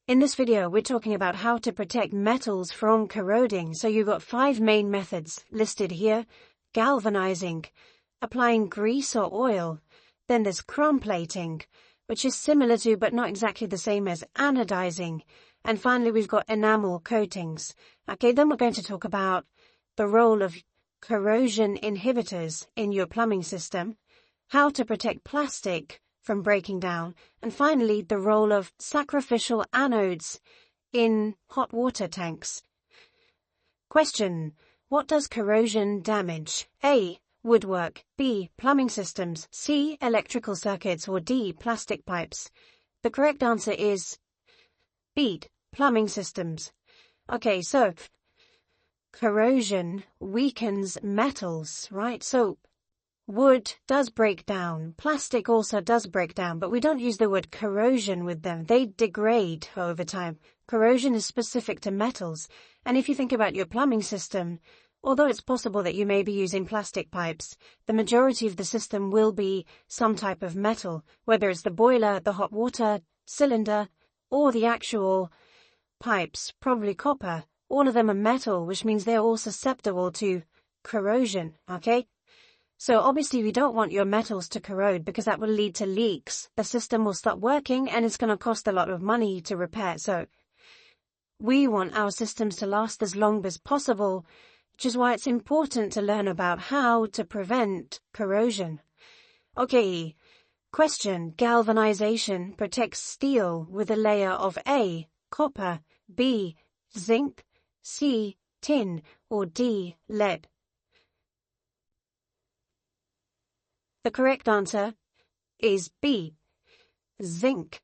In this video, we're talking about how to protect metals from corroding. So you've got 5 main methods listed here. Galvanizing, applying grease or oil. Then there's chrome plating, which is similar to but not exactly the same as anodizing. And finally, we've got enamel coatings. Okay, then we're going to talk about the role of corrosion inhibitors in your plumbing system, how to protect plastic from breaking down, and finally the role of sacrificial anodes in hot water tanks. Question: what does corrosion damage? A. Woodwork. B. Plumbing systems. C. Electrical circuits. Or D. Plastic pipes. The correct answer is B. Plumbing systems. Okay, so corrosion weakens metals, right? So wood does break down, plastic also does break down, but we don't use the word corrosion with them. They degrade over time. Corrosion is specific to metals. And if you think about your plumbing system, although it's possible that you may be using plastic pipes, the majority of the system will be some type of metal, whether it's the boiler, the hot water cylinder, or the actual pipes, probably copper. All of them are metal, which means they're all susceptible to corrosion, okay? So obviously we don't want your metals to corrode because that will lead to leaks. The system will stop working and it's going to cost a lot of money to repair. So we want our systems to last as long as possible, which is why it's important to learn about how to prevent corrosion. Okay, question: galvanization protects steel with a layer of A. Copper, B. Zinc, C. Tin, or D. Lead. The correct answer is B. Zinc.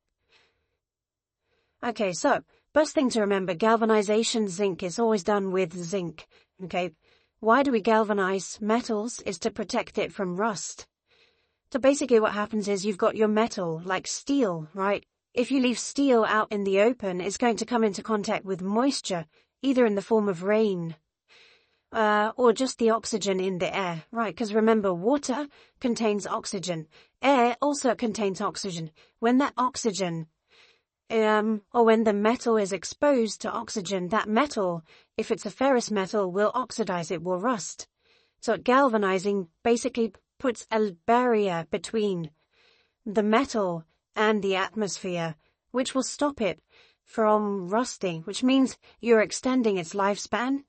Okay, so first thing to remember, galvanization zinc is always done with zinc. Okay, why do we galvanize metals? Is to protect it from rust. So basically what happens is you've got your metal, like steel, right? If you leave steel out in the open, it's going to come into contact with moisture, either in the form of rain, or just the oxygen in the air, right? Because remember, water contains oxygen. Air also contains oxygen. When that oxygen, or when the metal is exposed to oxygen, that metal, if it's a ferrous metal, will oxidize, it will rust. So galvanizing basically puts a barrier between the metal and the atmosphere, which will stop it from rusting, which means you're extending its lifespan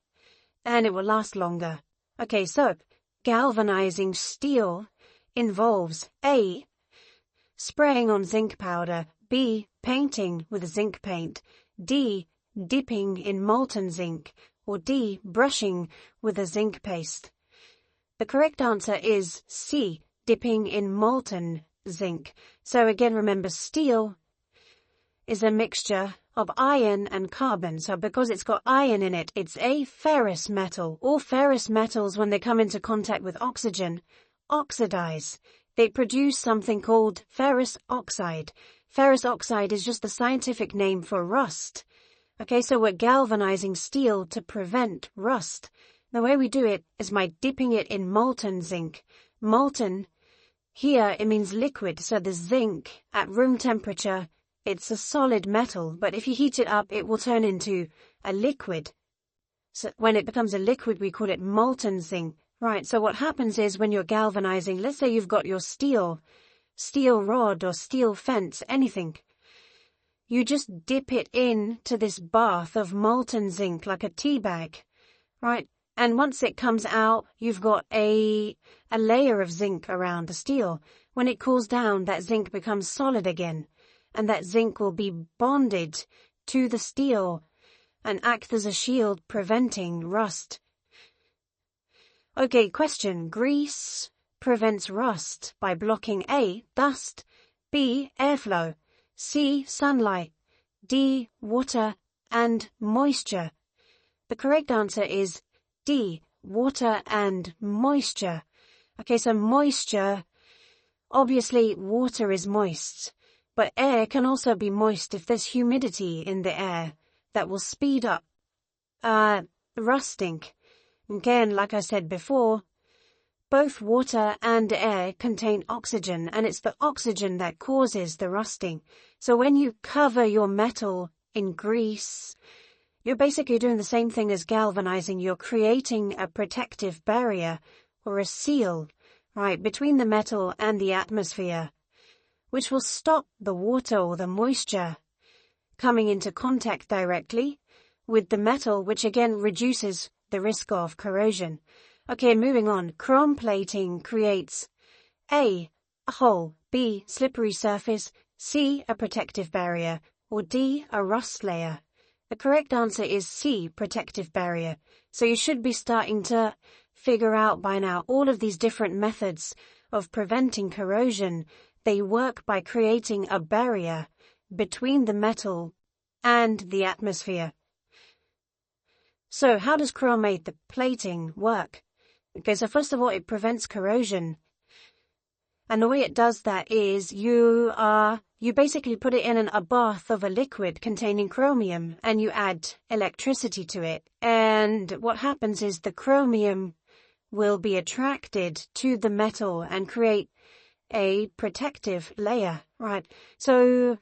and it will last longer. Okay, so galvanizing steel involves A. spraying on zinc powder, B. painting with zinc paint, D. dipping in molten zinc, or D. brushing with a zinc paste. The correct answer is C. dipping in molten zinc. So again, remember, steel is a mixture of iron and carbon. So because it's got iron in it, it's a ferrous metal. All ferrous metals, when they come into contact with oxygen, oxidize. They produce something called ferrous oxide. Ferrous oxide is just the scientific name for rust. Okay, so we're galvanizing steel to prevent rust. The way we do it is by dipping it in molten zinc. Molten, here it means liquid, so the zinc at room temperature, it's a solid metal, but if you heat it up, it will turn into a liquid. So when it becomes a liquid, we call it molten zinc. Right, so what happens is when you're galvanizing, let's say you've got your steel rod or steel fence, anything. You just dip it into this bath of molten zinc like a tea bag, right? And once it comes out, you've got a layer of zinc around the steel. When it cools down, that zinc becomes solid again, and that zinc will be bonded to the steel and act as a shield preventing rust. Okay, question: grease prevents rust by blocking A. dust, B. airflow, C. sunlight, D. water and moisture. The correct answer is D. water and moisture. Okay, so moisture, obviously water is moist, but air can also be moist if there's humidity in the air that will speed up rusting. Again, like I said before, both water and air contain oxygen, and it's the oxygen that causes the rusting. So when you cover your metal in grease. You're basically doing the same thing as galvanizing. You're creating a protective barrier or a seal, right, between the metal and the atmosphere, which will stop the water or the moisture coming into contact directly with the metal, which again reduces the risk of corrosion. Okay, moving on. Chrome plating creates A, a hole, B, slippery surface, C, a protective barrier, or D, a rust layer. The correct answer is C, protective barrier. So you should be starting to figure out by now all of these different methods of preventing corrosion. They work by creating a barrier between the metal and the atmosphere. So how does chromate, the plating, work? Okay, so first of all, it prevents corrosion. And the way it does that is you basically put it in a bath of a liquid containing chromium and you add electricity to it. And what happens is the chromium will be attracted to the metal and create a protective layer, right? So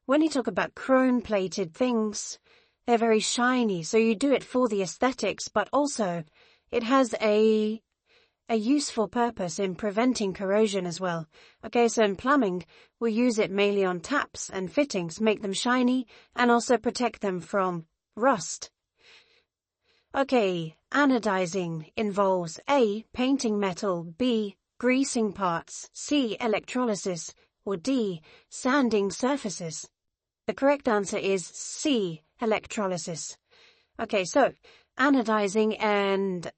when you talk about chrome-plated things, they're very shiny. So you do it for the aesthetics, but also it has a useful purpose in preventing corrosion as well. Okay, so in plumbing, we use it mainly on taps and fittings, make them shiny, and also protect them from rust. Okay, anodizing involves A, painting metal, B, greasing parts, C, electrolysis, or D, sanding surfaces. The correct answer is C, electrolysis. Okay, so anodizing and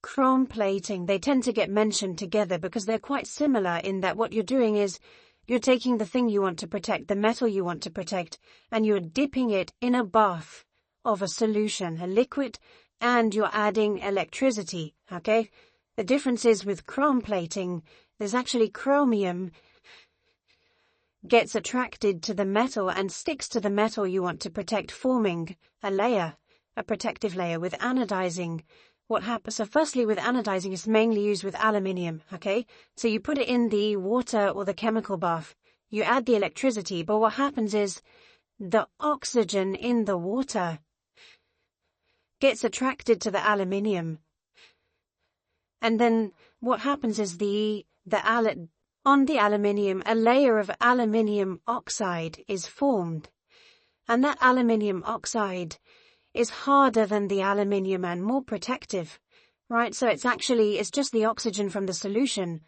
chrome plating, they tend to get mentioned together because they're quite similar in that what you're doing is you're taking the thing you want to protect, the metal you want to protect, and you're dipping it in a bath of a solution, a liquid, and you're adding electricity, okay? The difference is with chrome plating, there's actually chromium gets attracted to the metal and sticks to the metal you want to protect, forming a layer, a protective layer. With anodizing, what happens? So firstly, with anodizing, it's mainly used with aluminium, okay? So you put it in the water or the chemical bath, you add the electricity, but what happens is the oxygen in the water gets attracted to the aluminium. And then what happens is on the aluminium, a layer of aluminium oxide is formed. And that aluminium oxide is harder than the aluminium and more protective, right? So it's just the oxygen from the solution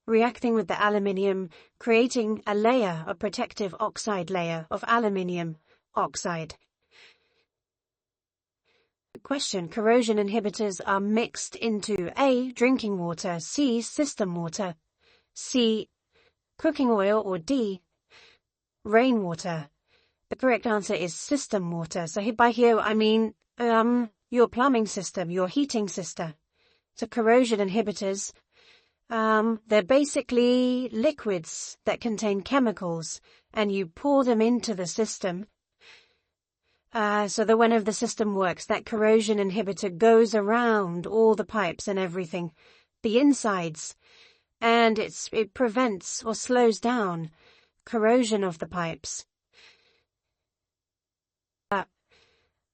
reacting with the aluminium, creating a layer, a protective oxide layer of aluminium oxide. Question: corrosion inhibitors are mixed into A, drinking water, C, system water, C, cooking oil, or D, rainwater. The correct answer is system water. So by here I mean your plumbing system, your heating system. So corrosion inhibitors, they're basically liquids that contain chemicals and you pour them into the system. So that whenever the system works, that corrosion inhibitor goes around all the pipes and everything, the insides, and it prevents or slows down corrosion of the pipes.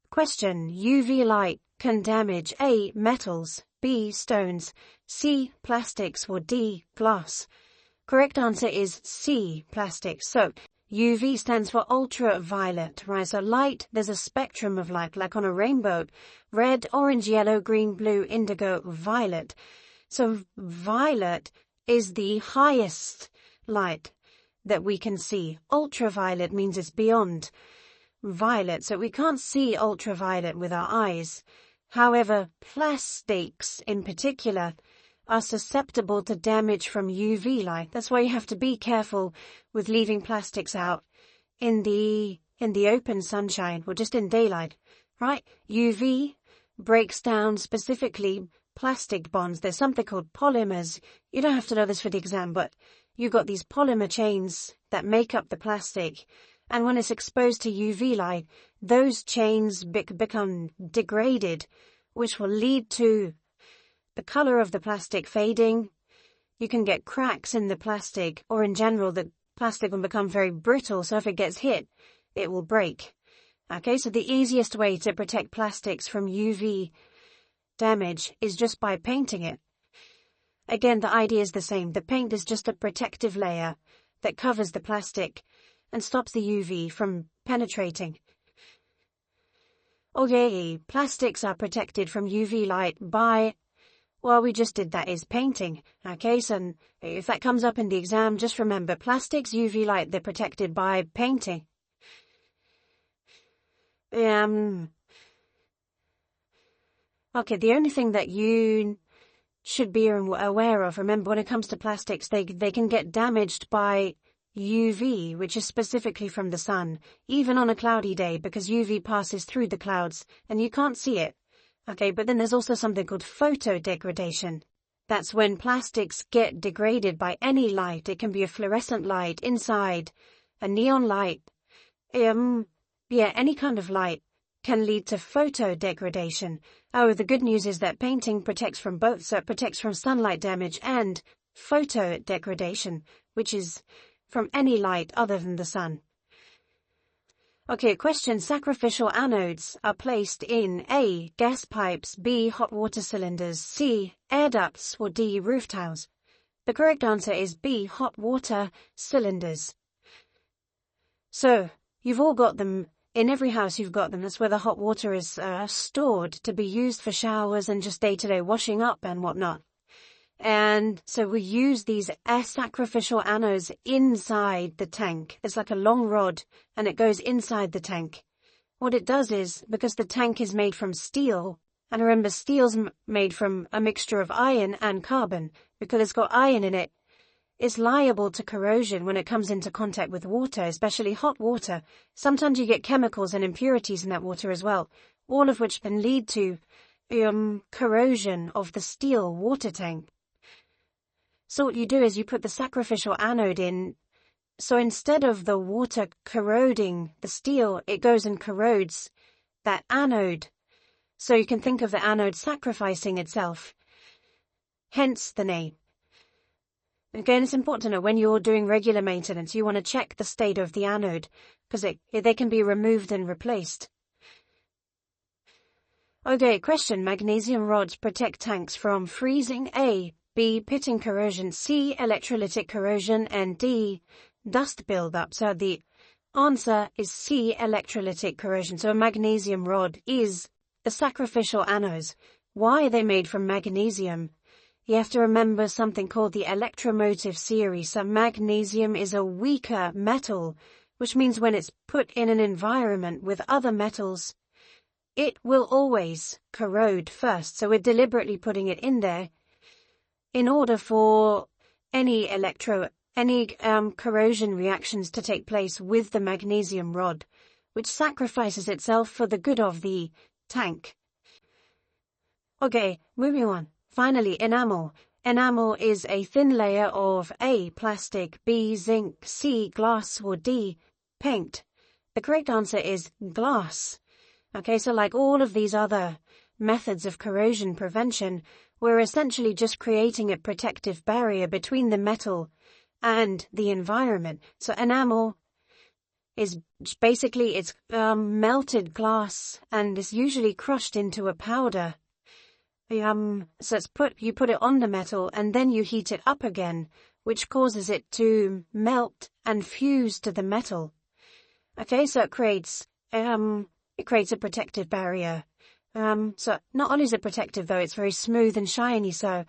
Question: UV light can damage A, metals, B, stones, C, plastics, or D, glass. Correct answer is C, plastics. So UV stands for ultraviolet, right? So light, there's a spectrum of light, like on a rainbow: red, orange, yellow, green, blue, indigo, violet. So violet is the highest light that we can see. Ultraviolet means it's beyond violet, so we can't see ultraviolet with our eyes. However, plastics in particular are susceptible to damage from UV light. That's why you have to be careful with leaving plastics out in the open sunshine or just in daylight, right? UV breaks down specifically plastic bonds. There's something called polymers. You don't have to know this for the exam, but you've got these polymer chains that make up the plastic. And when it's exposed to UV light, those chains become degraded, which will lead to the color of the plastic fading. You can get cracks in the plastic, or in general, the plastic will become very brittle, so if it gets hit, it will break. Okay, so the easiest way to protect plastics from UV damage is just by painting it. Again, the idea is the same. The paint is just a protective layer that covers the plastic and stops the UV from penetrating. Okay, plastics are protected from UV light by, well, we just did that, is painting. Okay, so if that comes up in the exam, just remember plastics, UV light, they're protected by painting. Okay, the only thing that you should be aware of, remember, when it comes to plastics, they can get damaged by UV, which is specifically from the sun, even on a cloudy day, because UV passes through the clouds and you can't see it. Okay, but then there's also something called photo degradation. That's when plastics get degraded by any light. It can be a fluorescent light inside, a neon light, any kind of light can lead to photo degradation. Oh, the good news is that painting protects from both, so it protects from sunlight damage and photo degradation, which is from any light other than the sun. Okay, question. Sacrificial anodes are placed in A, gas pipes, B, hot water cylinders, C, air ducts, or D, roof tiles. The correct answer is B, hot water cylinders. So, you've all got them. In every house you've got them. That's where the hot water is stored to be used for showers and just day-to-day washing up and whatnot. And so we use these sacrificial anodes inside the tank. It's like a long rod and it goes inside the tank. What it does is, because the tank is made from steel, and remember steel's made from a mixture of iron and carbon, because it's got iron in it, is liable to corrosion when it comes into contact with water, especially hot water. Sometimes you get chemicals and impurities in that water as well, all of which can lead to corrosion of the steel water tank. So what you do is you put the sacrificial anode in, so instead of the water corroding the steel, it goes and corrodes that anode. So you can think of the anode sacrificing itself, hence the name. Again, it's important to know when you're doing regular maintenance, you want to check the state of the anode, because they can be removed and replaced. Okay, question. Magnesium rods protect tanks from freezing. A, B, pitting corrosion, C, electrolytic corrosion, and D, dust buildup. So the answer is C, electrolytic corrosion. So a magnesium rod is the sacrificial anodes. Why are they made from magnesium? You have to remember something called the electromotive series. So magnesium is a weaker metal, which means when it's put in an environment with other metals, it will always corrode first. So we're deliberately putting it in there in order for any corrosion reactions to take place with the magnesium rod, which sacrifices itself for the good of the tank. Okay, moving on. Finally, enamel. Enamel is a thin layer of A, plastic, B, zinc, C, glass, or D, paint. The correct answer is glass. Okay, so like all of these other methods of corrosion prevention, we're essentially just creating a protective barrier between the metal and the environment. So enamel is basically, it's melted glass and is usually crushed into a powder. So you put it on the metal and then you heat it up again, which causes it to melt and fuse to the metal. Okay, so it creates a protective barrier. So not only is it protective though, it's very smooth and shiny, so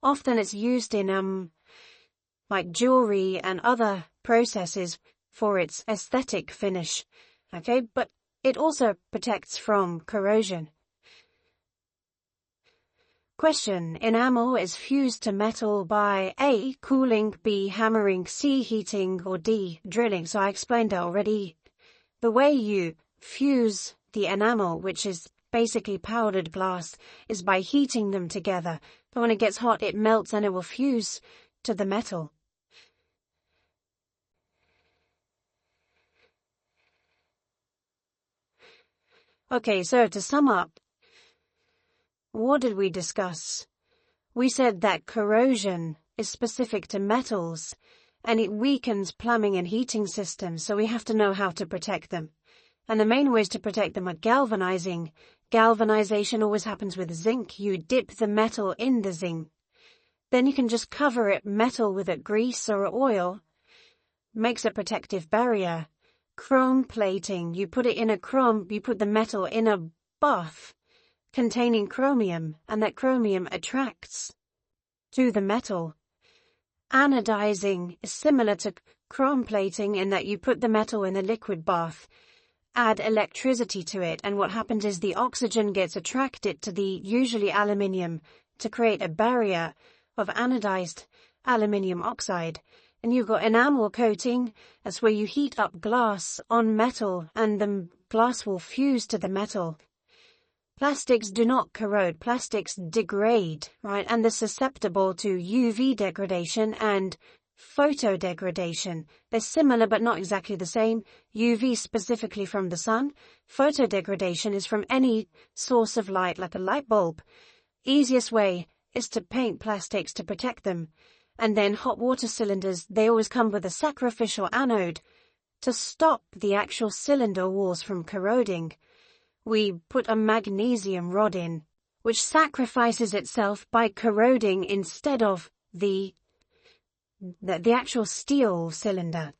often it's used in like jewelry and other processes for its aesthetic finish. Okay, but it also protects from corrosion. Question. Enamel is fused to metal by A, cooling, B, hammering, C, heating, or D, drilling. So I explained that already. The way you fuse the enamel, which is basically powdered glass, is by heating them together. But when it gets hot, it melts and it will fuse to the metal. Okay, so to sum up, what did we discuss? We said that corrosion is specific to metals and it weakens plumbing and heating systems, so we have to know how to protect them. And the main ways to protect them are galvanizing. Galvanization always happens with zinc. You dip the metal in the zinc. Then you can just cover it metal with a grease or oil. Makes a protective barrier. Chrome plating. You put the metal in a bath containing chromium, and that chromium attracts to the metal. Anodizing is similar to chrome plating in that you put the metal in a liquid bath, add electricity to it, and what happens is the oxygen gets attracted to the usually aluminium to create a barrier of anodized aluminium oxide. And you've got enamel coating. That's where you heat up glass on metal and the glass will fuse to the metal. Plastics do not corrode. Plastics degrade, right? And they're susceptible to UV degradation and photo degradation. They're similar but not exactly the same. UV specifically from the sun. Photo degradation is from any source of light like a light bulb. Easiest way is to paint plastics to protect them. And then hot water cylinders, they always come with a sacrificial anode to stop the actual cylinder walls from corroding. We put a magnesium rod in, which sacrifices itself by corroding instead of the actual steel cylinder.